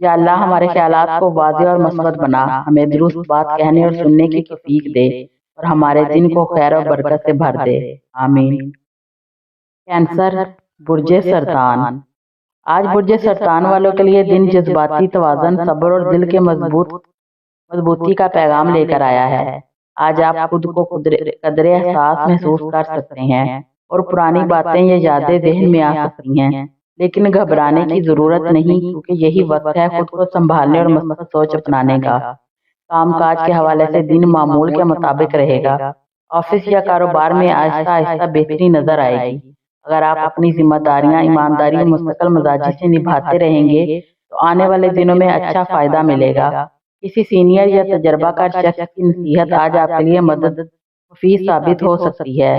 یا اللہ ہمارے خیالات کو واضح اور مثبت بنا، ہمیں درست بات کہنے اور سننے کی توفیق دے اور ہمارے دن کو خیر اور برکت سے بھر دے، آمین۔ کینسر، برج سرطان۔ آج برج سرطان والوں کے لیے دن جذباتی توازن، صبر اور دل کے مضبوطی کا پیغام لے کر آیا ہے۔ آج آپ خود کو قدر احساس محسوس کر سکتے ہیں اور پرانی باتیں یا یادیں ذہن میں آ سکتی ہیں، لیکن گھبرانے کی ضرورت نہیں، کیونکہ یہی وقت ہے خود کو سنبھالنے اور مثبت سوچ اپنانے کا۔ کام کاج کے حوالے سے دن معمول کے مطابق رہے گا۔ آفس یا کاروبار میں آہستہ آہستہ بہتری نظر آئے گی۔ اگر آپ اپنی ذمہ داریاں ایمانداری اور مستقل مزاجی سے نبھاتے رہیں گے تو آنے والے دنوں میں اچھا فائدہ ملے گا۔ کسی سینئر یا تجربہ کار شخص کی نصیحت آج آپ کے لیے مدد مفید ثابت ہو سکتی ہے۔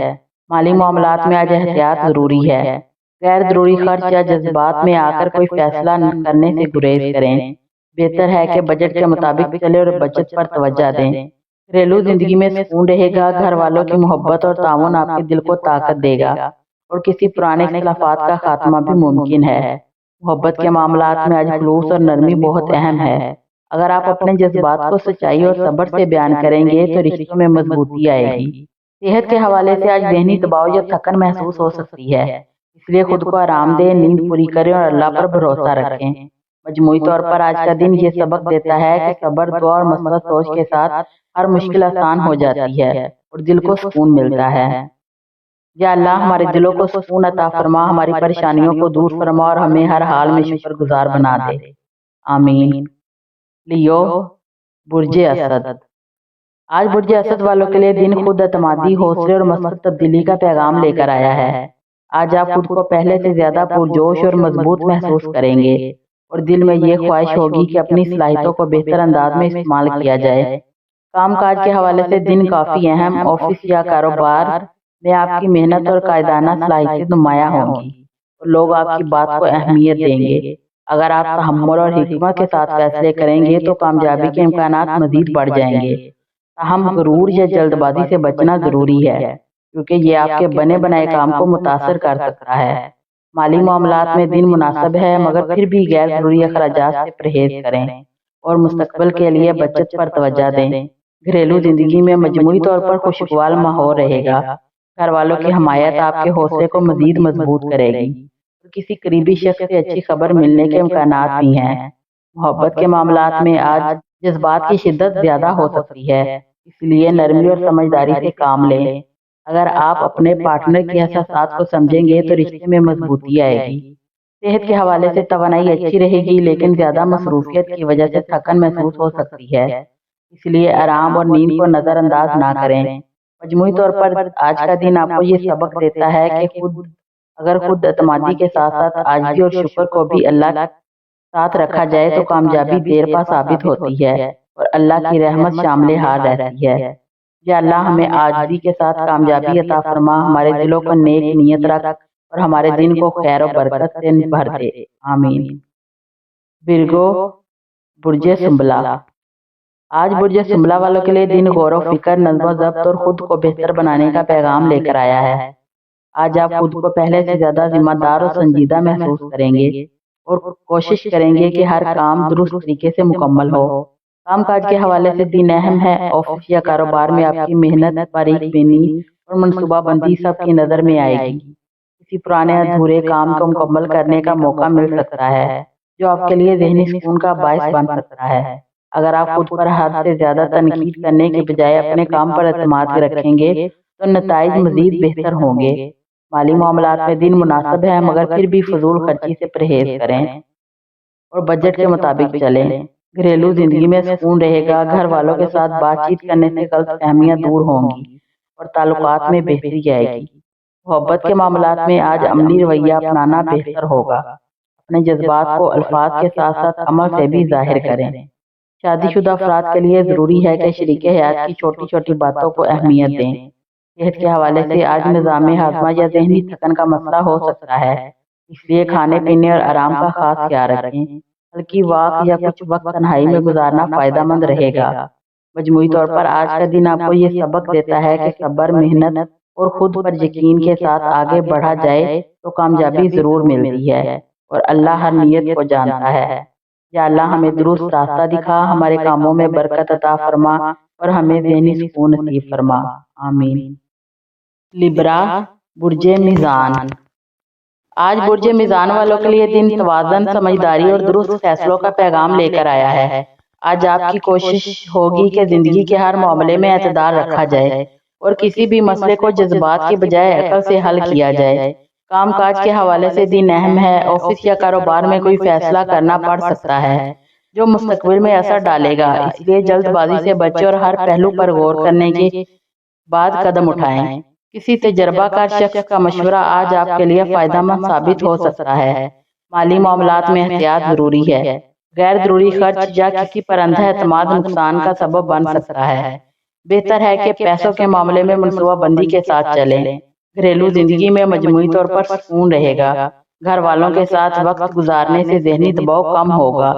مالی معاملات میں آج احتیاط ضروری ہے۔ غیر ضروری خرچ یا جذبات میں آ کر کوئی فیصلہ کرنے سے گریز کریں۔ بہتر ہے کہ بجٹ کے مطابق چلے اور بچت پر توجہ دیں۔ گھریلو زندگی میں سکون رہے گا، گھر والوں کی محبت اور تعاون آپ کے دل کو طاقت دے گا اور کسی پرانے اختلافات کا خاتمہ بھی ممکن ہے۔ محبت کے معاملات میں آج خلوص اور نرمی بہت اہم ہے۔ اگر آپ اپنے جذبات کو سچائی اور صبر سے بیان کریں گے تو رشتوں میں مضبوطی آئے گی۔ صحت کے حوالے سے آج ذہنی دباؤ یا تھکن محسوس ہو سکتی ہے، اس لیے خود کو آرام دیں، نیند پوری کریں اور اللہ پر بھروسہ رکھیں۔ مجموعی طور پر آج کا دن یہ سبق دیتا ہے کہ صبر، دعا اور مثبت سوچ کے ساتھ ہر مشکل آسان ہو جاتی ہے اور دل کو سکون ملتا ہے۔ یا اللہ ہمارے دلوں کو سکون عطا فرما، ہماری پریشانیوں کو دور فرما اور ہمیں ہر حال میں شکر گزار بنا دے، آمین۔ لیو، برج اسد۔ آج برج اسد والوں کے لیے دن خود اعتمادی، حوصلے اور مثبت تبدیلی کا پیغام لے کر آیا ہے۔ آج آپ خود کو پہلے سے زیادہ پرجوش اور مضبوط محسوس کریں گے اور دل میں یہ خواہش ہوگی کہ اپنی صلاحیتوں کو بہتر انداز میں استعمال کیا جائے۔ کام کاج کے حوالے سے دن کافی اہم، آفس یا کاروبار میں آپ کی محنت اور قائدانہ صلاحیتیں نمایاں ہوں گی اور لوگ آپ کی بات کو اہمیت دیں گے۔ اگر آپ تحمل اور حکمت کے ساتھ فیصلے کریں گے تو کامیابی کے امکانات مزید بڑھ جائیں گے۔ تاہم غرور یا جلد بازی سے بچنا ضروری ہے، کیونکہ یہ آپ کے بنے بنائے کام کو متاثر کر سکتا ہے۔ مالی معاملات میں دن مناسب ہے، مگر پھر بھی غیر ضروری اخراجات سے پرہیز کریں اور مستقبل کے لیے بچت پر توجہ دیں۔ گھریلو زندگی میں مجموعی طور پر خوشگوار ماحول رہے گا۔ گھر والوں کی حمایت آپ کے حوصلے کو مزید مضبوط کرے گی۔ کسی قریبی شخص سے اچھی خبر ملنے کے امکانات بھی ہیں۔ محبت کے معاملات میں آج جذبات کی شدت زیادہ ہو سکتی ہے، اس لیے نرمی اور سمجھداری سے کام لیں۔ اگر آپ اپنے پارٹنر کے احساسات کو سمجھیں گے تو رشتے میں مضبوطی آئے گی۔ صحت کے حوالے سے توانائی اچھی رہے گی، لیکن زیادہ مصروفیت کی وجہ سے تھکن محسوس ہو سکتی ہے، اس لیے آرام اور نیند کو نظر انداز نہ کریں۔ مجموعی طور پر آج کا دن آپ کو یہ سبق دیتا ہے کہ خود اعتمادی کے ساتھ ساتھ عاجزی اور شکر کو بھی اللہ کے ساتھ رکھا جائے تو کامیابی دیر پا ثابت ہوتی ہے اور اللہ کی رحمت شامل حال رہتی ہے۔ یا اللہ ہمیں عاجزی کے ساتھ کامیابی عطا فرما، ہمارے دلوں کو نیک نیت رکھ اور ہمارے دن کو خیر و برکت سے بھر دے، آمین۔ برگو، برج سنبلا۔ آج برج سنبلا والوں کے لیے دن غور و فکر، نظم و ضبط اور خود کو بہتر بنانے کا پیغام لے کر آیا ہے۔ آج آپ خود کو پہلے سے زیادہ ذمہ دار اور سنجیدہ محسوس کریں گے اور کوشش کریں گے کہ ہر کام درست طریقے سے مکمل ہو۔ کام کاج کے حوالے سے دن اہم ہے، آفس یا کاروبار میں آپ کی محنت، باریک بینی اور منصوبہ بندی سب کی نظر میں آئے گی۔ کسی پرانے ادھورے کام کو مکمل کرنے کا موقع مل سکتا ہے جو آپ کے لیے ذہنی سکون کا باعث بن سکتا ہے۔ اگر آپ خود پر حد سے زیادہ تنقید کرنے کے بجائے اپنے کام پر اعتماد رکھیں گے تو نتائج مزید بہتر ہوں گے۔ مالی معاملات میں دن مناسب ہے، مگر پھر بھی فضول خرچی سے پرہیز کریں اور بجٹ کے مطابق چلیں۔ گھریلو زندگی میں سکون رہے گا، گھر والوں کے ساتھ بات چیت کرنے سے غلط فہمیاں دور ہوں گی اور تعلقات میں بہتری آئے گی۔ محبت کے معاملات میں آج عملی رویہ اپنانا بہتر ہوگا۔ اپنے جذبات کو الفاظ کے ساتھ ساتھ عمل سے بھی ظاہر کریں۔ شادی شدہ افراد کے لیے ضروری ہے کہ شریک حیات کی چھوٹی چھوٹی باتوں کو اہمیت دیں۔ صحت کے حوالے سے آج نظام ہاضمہ یا ذہنی تھکن کا مسئلہ ہو سکتا ہے، اس لیے کھانے پینے اور آرام کا خاص خیال رکھیں۔ ہلکی واک یا کچھ وقت تنہائی میں گزارنا فائدہ مند رہے گا۔ مجموعی طور پر آج کا دن آپ کو یہ سبق دیتا ہے کہ صبر، محنت اور خود پر یقین کے ساتھ آگے بڑھا جائے تو کامیابی ضرور ملتی ہے اور اللہ ہر نیت کو جانتا ہے۔ یا اللہ ہمیں درست راستہ دکھا، ہمارے کاموں میں برکت عطا فرما اور ہمیں ذہنی سکون نصیب فرما، آمین۔ لبرا، برج میزان۔ آج برج میزان والوں کے لیے دن توازن، سمجھداری اور درست فیصلوں کا پیغام لے کر آیا ہے۔ آج آپ کی کوشش ہوگی کہ زندگی کے ہر معاملے میں اعتدال رکھا جائے اور کسی بھی مسئلے کو جذبات کے بجائے عقل سے حل کیا جائے۔ کام کاج کے حوالے سے دن اہم ہے، آفس یا کاروبار میں کوئی فیصلہ کرنا پڑ سکتا ہے جو مستقبل میں اثر ڈالے گا، اس لیے جلد بازی سے بچیں اور ہر پہلو پر غور کرنے کے بعد قدم اٹھائیں۔ کسی تجربہ کار شخص کا مشورہ آج آپ کے لیے فائدہ مند ثابت ہو سکتا ہے۔ مالی معاملات میں احتیاط ضروری ہے، غیر ضروری خرچ یا کسی پر اندھا اعتماد نقصان کا سبب بن سکتا ہے۔ بہتر ہے کہ پیسوں کے معاملے میں منصوبہ بندی کے ساتھ چلیں۔ گھریلو زندگی میں مجموعی طور پر سکون رہے گا، گھر والوں کے ساتھ وقت گزارنے سے ذہنی دباؤ کم ہوگا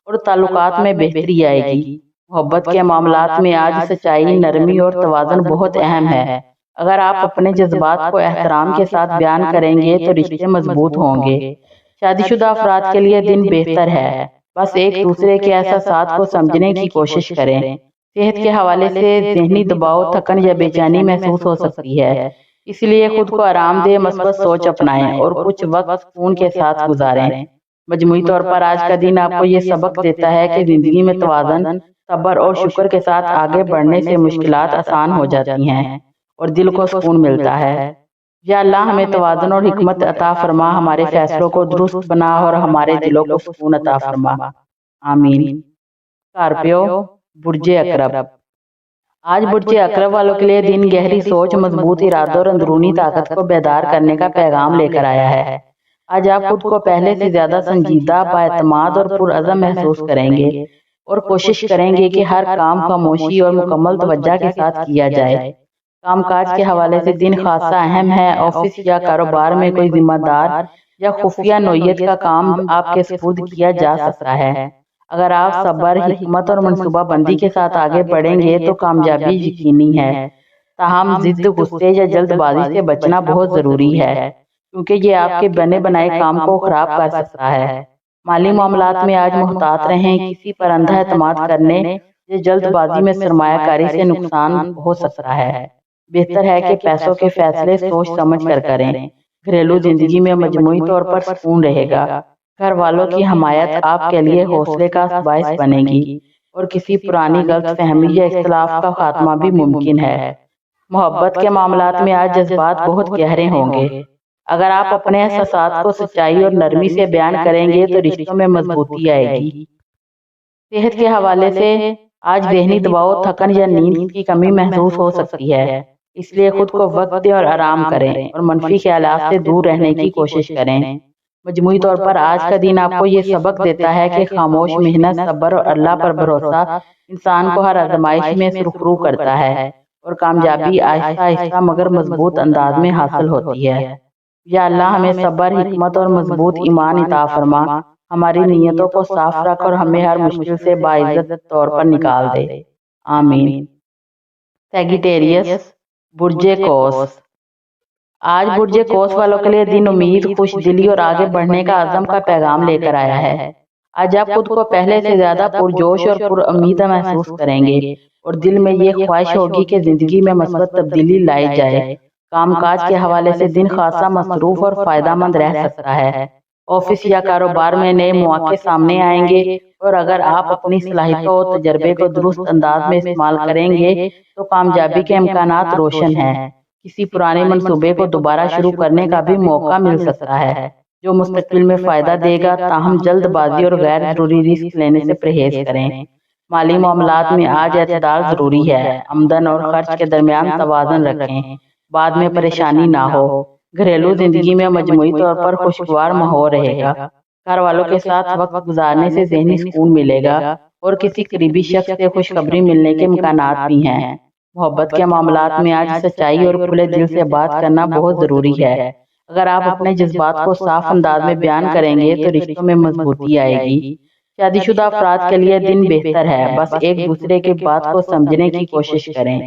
اور تعلقات میں بہتری آئے گی۔ محبت کے معاملات میں آج سچائی، نرمی اور توازن بہت اہم ہے۔ اگر آپ اپنے جذبات کو احترام کے ساتھ بیان کریں گے تو رشتے مضبوط ہوں گے۔ شادی شدہ افراد کے لیے دن بہتر ہے، بس ایک دوسرے کے احساسات کو سمجھنے کی کوشش کریں۔ صحت کے حوالے سے ذہنی دباؤ، تھکن یا بے چینی محسوس ہو سکتی ہے، اس لیے خود کو آرام دہ مثبت سوچ اپنائیں اور کچھ وقت سکون کے ساتھ گزاریں۔ مجموعی طور پر آج کا دن آپ کو یہ سبق دیتا ہے کہ زندگی میں توازن، صبر اور شکر کے ساتھ آگے بڑھنے سے مشکلات آسان ہو جاتی ہیں اور دل کو سکون ملتا ہے۔ یا اللہ ہمیں توازن اور حکمت عطا فرما، ہمارے فیصلوں کو درست بنا اور ہمارے دلوں کو سکون عطا فرما، آمین۔ اسکارپیو، برج عقرب۔ آج برج عقرب والوں کے لیے دن گہری سوچ، مضبوط ارادوں اور اندرونی طاقت کو بیدار کرنے کا پیغام لے کر آیا ہے۔ آج آپ خود کو پہلے سے زیادہ سنجیدہ، بااعتماد اور پرعزم محسوس کریں گے اور کوشش کریں گے کہ ہر کام خاموشی اور مکمل توجہ کے ساتھ کیا جائے۔ کام کاج کے حوالے سے دن خاصا اہم ہے، آفس یا کاروبار میں کوئی ذمہ دار یا خفیہ نوعیت کا کام آپ کے سپرد کیا جا سکتا ہے۔ اگر آپ صبر، حکمت اور منصوبہ بندی کے ساتھ آگے بڑھیں گے تو کامیابی یقینی ہے۔ تاہم ضد، غصے یا جلد بازی سے بچنا بہت ضروری ہے، کیونکہ یہ آپ کے بنے بنائے کام کو خراب کر سکتا ہے۔ مالی معاملات میں آج محتاط رہیں، کسی پر اندھا اعتماد کرنے یا جلد بازی میں سرمایہ کاری سے نقصان ہو سکتا ہے۔ بہتر ہے کہ پیسوں کے فیصلے سوچ سمجھ کر کریں۔ گھریلو زندگی میں مجموعی طور پر سکون رہے گا، گھر والوں کی حمایت آپ کے لیے حوصلے کا باعث بنے گی اور کسی پرانی غلط فہمی یا اختلاف کا خاتمہ بھی ممکن ہے۔ محبت کے معاملات میں آج جذبات بہت گہرے ہوں گے۔ اگر آپ اپنے احساسات کو سچائی اور نرمی سے بیان کریں گے تو رشتوں میں مضبوطی آئے گی۔ صحت کے حوالے سے آج ذہنی دباؤ، تھکن یا نیند کی کمی محسوس ہو سکتی ہے، اس لیے خود کو وقت دیں اور آرام کریں اور منفی خیالات سے دور رہنے کی کوشش کریں۔ مجموعی طور پر آج کا دن آپ کو یہ سبق دیتا ہے کہ خاموش محنت، صبر اور اللہ پر بھروسہ انسان کو ہر آزمائش میں سرخرو کرتا ہے اور کامیابی آہستہ آہستہ مگر مضبوط انداز میں حاصل ہوتی ہے۔ یا اللہ ہمیں صبر، حکمت اور مضبوط ایمان عطا فرما، ہماری نیتوں کو صاف رکھ اور ہمیں ہر مشکل سے باعزت طور پر نکال دے، آمین۔ سیگیٹیریس، برج قوس۔ آج برج قوس والوں کے لیے دن امید، خوش دلی اور آگے بڑھنے کا عزم کا پیغام لے کر آیا ہے۔ آج آپ خود کو پہلے سے زیادہ پرجوش اور پر امید محسوس کریں گے اور دل میں یہ خواہش ہوگی کہ زندگی میں مثبت تبدیلی لائی جائے۔ کام کاج کے حوالے سے دن خاصا مصروف اور فائدہ مند رہ سکتا ہے۔ آفس یا کاروبار میں نئے مواقع سامنے آئیں گے اور اگر آپ اپنی صلاحیتوں اور تجربے کو درست انداز میں استعمال کریں گے تو کامیابی کے امکانات روشن ہیں۔ کسی پرانے منصوبے کو دوبارہ شروع کرنے کا بھی موقع مل سکتا ہے جو مستقبل میں فائدہ دے گا، تاہم جلد بازی اور غیر ضروری رسک لینے سے پرہیز کریں۔ مالی معاملات میں آج اعتدال ضروری ہے، آمدن اور خرچ کے درمیان توازن رکھیں، بعد میں پریشانی نہ ہو۔ گھریلو زندگی میں مجموعی طور پر خوشگوار ماحول رہے گا، گھر والوں کے ساتھ وقت گزارنے سے ذہنی سکون ملے گا اور کسی قریبی شخص سے خوشخبری ملنے کے امکانات بھی ہیں۔ محبت کے معاملات میں آج سچائی اور کھلے دل سے بات کرنا بہت ضروری ہے۔ اگر آپ اپنے جذبات کو صاف انداز میں بیان کریں گے تو رشتوں میں مضبوطی آئے گی۔ شادی شدہ افراد کے لیے دن بہتر ہے، بس ایک دوسرے کی بات کو سمجھنے کی کوشش کریں۔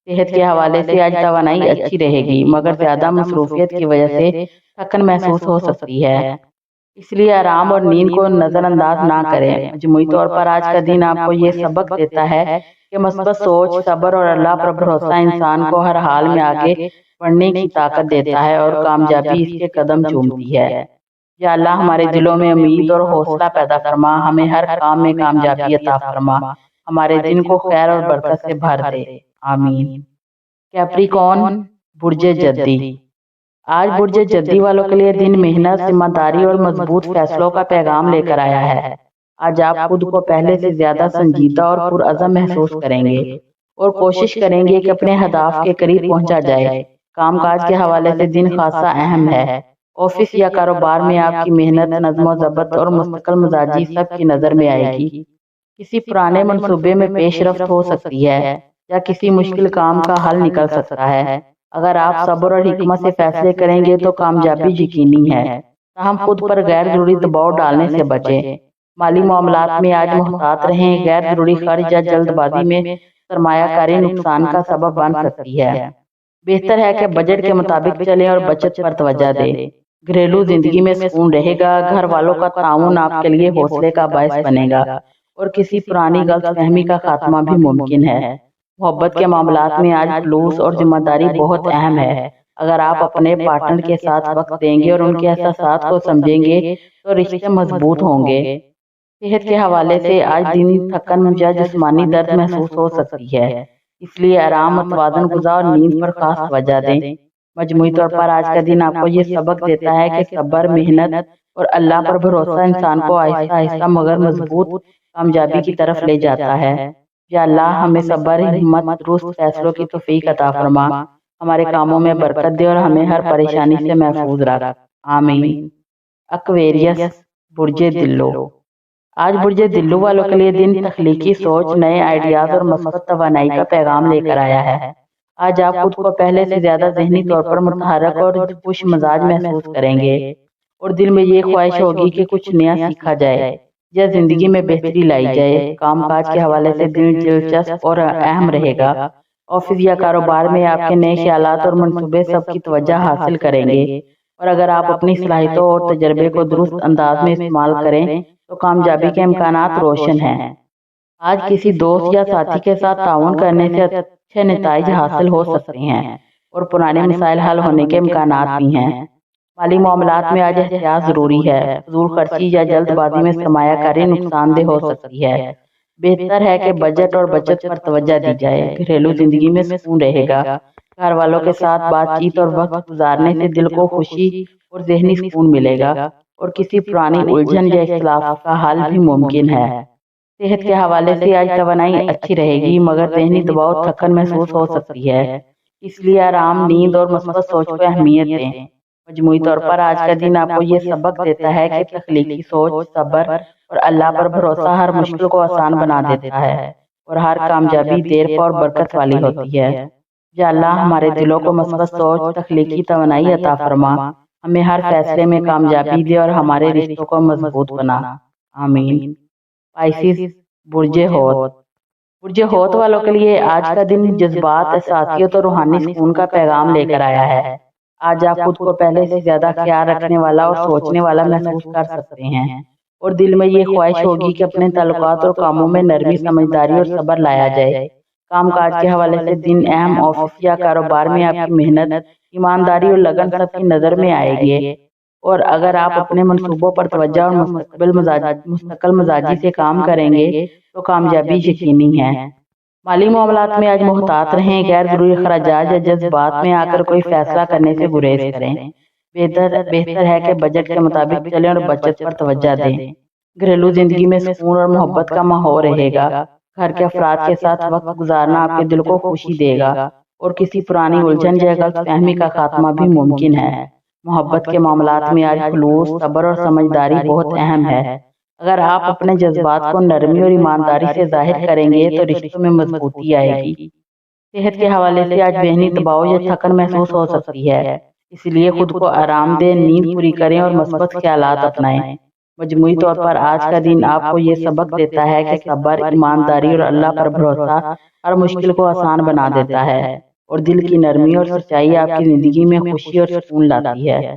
صحت کے حوالے سے آج توانائی اچھی رہے گی، مگر زیادہ مصروفیت کی وجہ سے تھکن محسوس ہو سکتی ہے۔ اس لیے آرام اور نیند کو نظر انداز نہ کریں۔ مجموعی طور پر آج کا دن آپ کو یہ سبق دیتا ہے کہ مثبت سوچ، صبر اور اللہ پر بھروسہ انسان کو ہر حال میں آگے بڑھنے کی طاقت دیتا ہے اور کامیابی اس کے قدم چومتی ہے۔ یا اللہ ہمارے دلوں میں امید اور حوصلہ پیدا فرما، ہمیں ہر کام میں کامیابی عطا فرما، ہمارے دن کو خیر اور برکت سے بھر دے، آمین۔ کیپریکون، برج جدی۔ آج برج جدی والوں کے لیے دن محنت، ذمہ داری اور مضبوط فیصلوں کا پیغام لے کر آیا ہے۔ آج آپ خود کو پہلے سے زیادہ سنجیدہ اور پرعزم محسوس کریں گے اور کوشش کریں گے کہ اپنے اہداف کے قریب پہنچا جائے۔ کام کاج کے حوالے سے دن خاصا اہم ہے۔ آفس یا کاروبار میں آپ کی محنت، نظم و ضبط اور مستقل مزاجی سب کی نظر میں آئے گی۔ کسی پرانے منصوبے میں پیش رفت ہو سکتی ہے یا کسی مشکل کام کا حل نکل سکتا ہے۔ اگر آپ صبر اور حکمت سے فیصلے کریں گے تو کامیابی یقینی ہے۔ تاہم خود پر غیر ضروری دباؤ ڈالنے سے بچیں۔ مالی معاملات میں آج محتاط رہیں، غیر ضروری خرچ یا جلد بازی میں سرمایہ کاری نقصان کا سبب بن سکتی ہے۔ بہتر ہے کہ بجٹ کے مطابق چلیں اور بچت پر توجہ دیں۔ گھریلو زندگی میں سکون رہے گا، گھر والوں کا تعاون آپ کے لیے حوصلے کا باعث بنے گا اور کسی پرانی غلط فہمی کا خاتمہ بھی ممکن ہے۔ محبت کے معاملات میں آج خلوص اور ذمہ داری بہت اہم ہے۔ اگر آپ اپنے پارٹنر کے ساتھ وقت دیں گے اور ان کے احساسات کو سمجھیں گے تو رشتے مضبوط ہوں گے۔ صحت کے حوالے سے آج دن تھکن یا جسمانی درد محسوس ہو سکتی ہے، اس لیے آرام، متوازن غذا اور نیند پر خاص توجہ دیں۔ مجموعی طور پر آج کا دن آپ کو یہ سبق دیتا ہے کہ صبر، محنت اور اللہ پر بھروسہ انسان کو آہستہ آہستہ مگر مضبوط کامیابی کی طرف لے جاتا ہے۔ یا اللہ ہمیں صبر، ہمت، درست فیصلوں کی توفیق عطا فرما، ہمارے کاموں میں برکت دے اور ہمیں ہر پریشانی سے محفوظ رکھ، آمین۔ ایکویریس، برج دلو۔ آج برج دلو والوں کے لیے دن تخلیقی سوچ، نئے آئیڈیاز اور مثبت توانائی کا پیغام لے کر آیا ہے۔ آج آپ خود کو پہلے سے زیادہ ذہنی طور پر متحرک اور خوش مزاج محسوس کریں گے اور دل میں یہ خواہش ہوگی کہ کچھ نیا سیکھا جائے یا زندگی میں بہتری لائی جائے۔ کام کاج کے حوالے سے دن دلچسپ اور اہم رہے گا۔ آفس یا کاروبار میں آپ کے نئے خیالات اور منصوبے سب کی توجہ حاصل کریں گے اور اگر آپ اپنی صلاحیتوں اور تجربے کو درست انداز میں استعمال کریں تو کامیابی کے امکانات روشن ہیں۔ آج کسی دوست یا ساتھی کے ساتھ تعاون کرنے سے اچھے نتائج حاصل ہو سکتے ہیں اور پرانے مسائل حل ہونے کے امکانات بھی ہیں۔ مالی معاملات میں آج احتیاط ضروری ہے۔ فضول خرچی یا جلد بازی میں سرمایہ کاری نقصان دہ ہو سکتی ہے۔ بہتر ہے کہ بجٹ اور بچت پر توجہ دی جائے۔ گھریلو زندگی میں سکون رہے گا، گھر والوں کے ساتھ بات چیت اور وقت گزارنے سے دل کو خوشی اور ذہنی سکون ملے گا اور کسی پرانی الجھن یا اختلاف کا حل بھی ممکن ہے۔ صحت کے حوالے سے آج توانائی اچھی رہے گی مگر ذہنی دباؤ، تھکن محسوس ہو سکتی ہے، اس لیے آرام، نیند اور مثبت سوچ کو اہمیت دیں۔ مجموعی طور پر آج کا دن آپ کو یہ سبق دیتا ہے کہ تخلیقی سوچ، صبر اور اللہ پر بھروسہ ہر مشکل کو آسان بنا دیتا ہے اور ہر کامیابی دیر پا اور برکت والی ہوتی ہے۔ یا اللہ ہمارے دلوں کو مثبت سوچ، تخلیقی توانائی عطا فرما، ہمیں ہر فیصلے میں کامیابی دے اور ہمارے رشتوں کو مضبوط بنا، آمین۔ پائسیس، برج ہوت۔ برج ہوت والوں کے لیے آج کا دن جذبات، احساسیت اور روحانی سکون کا پیغام لے کر آیا ہے۔ آج آپ خود کو پہلے سے زیادہ خیال رکھنے والا اور سوچنے والا محسوس کر سکتے ہیں اور دل میں یہ خواہش ہوگی کہ اپنے تعلقات اور کاموں میں نرمی، سمجھداری اور صبر لایا جائے۔ کام کاج کے حوالے سے دن اہم، آفس یا کاروبار میں آپ کی محنت، ایمانداری اور لگن سب کی نظر میں آئے گی اور اگر آپ اپنے منصوبوں پر توجہ اور مستقل مزاجی سے کام کریں گے تو کامیابی یقینی ہے۔ مالی معاملات میں آج محتاط رہیں، غیر ضروری خراجات یا جذبات میں آ کر کوئی فیصلہ کرنے سے گریز کریں۔ بہتر ہے کہ بجٹ کے مطابق چلیں اور بچت پر توجہ دیں۔ گھریلو زندگی میں سکون اور محبت کا ماحول رہے گا، گھر کے افراد کے ساتھ وقت گزارنا آپ کے دل کو خوشی دے گا اور کسی پرانی الجھن یا غلط فہمی کا خاتمہ بھی ممکن ہے۔ محبت کے معاملات میں آج خلوص، صبر اور سمجھداری بہت اہم ہے۔ اگر آپ اپنے جذبات کو نرمی اور ایمانداری سے ظاہر کریں گے تو رشتوں میں مضبوطی آئے گی۔ صحت کے حوالے سے آج ذہنی دباؤ یا تھکن محسوس ہو سکتی ہے، اس لیے خود کو آرام دیں، نیند پوری کریں اور مثبت خیالات اپنائیں۔ مجموعی طور پر آج کا دن آپ کو یہ سبق دیتا ہے کہ صبر، ایمانداری اور اللہ پر بھروسہ ہر مشکل کو آسان بنا دیتا ہے اور دل کی نرمی اور سچائی آپ کی زندگی میں خوشی اور سکون لاتی ہے۔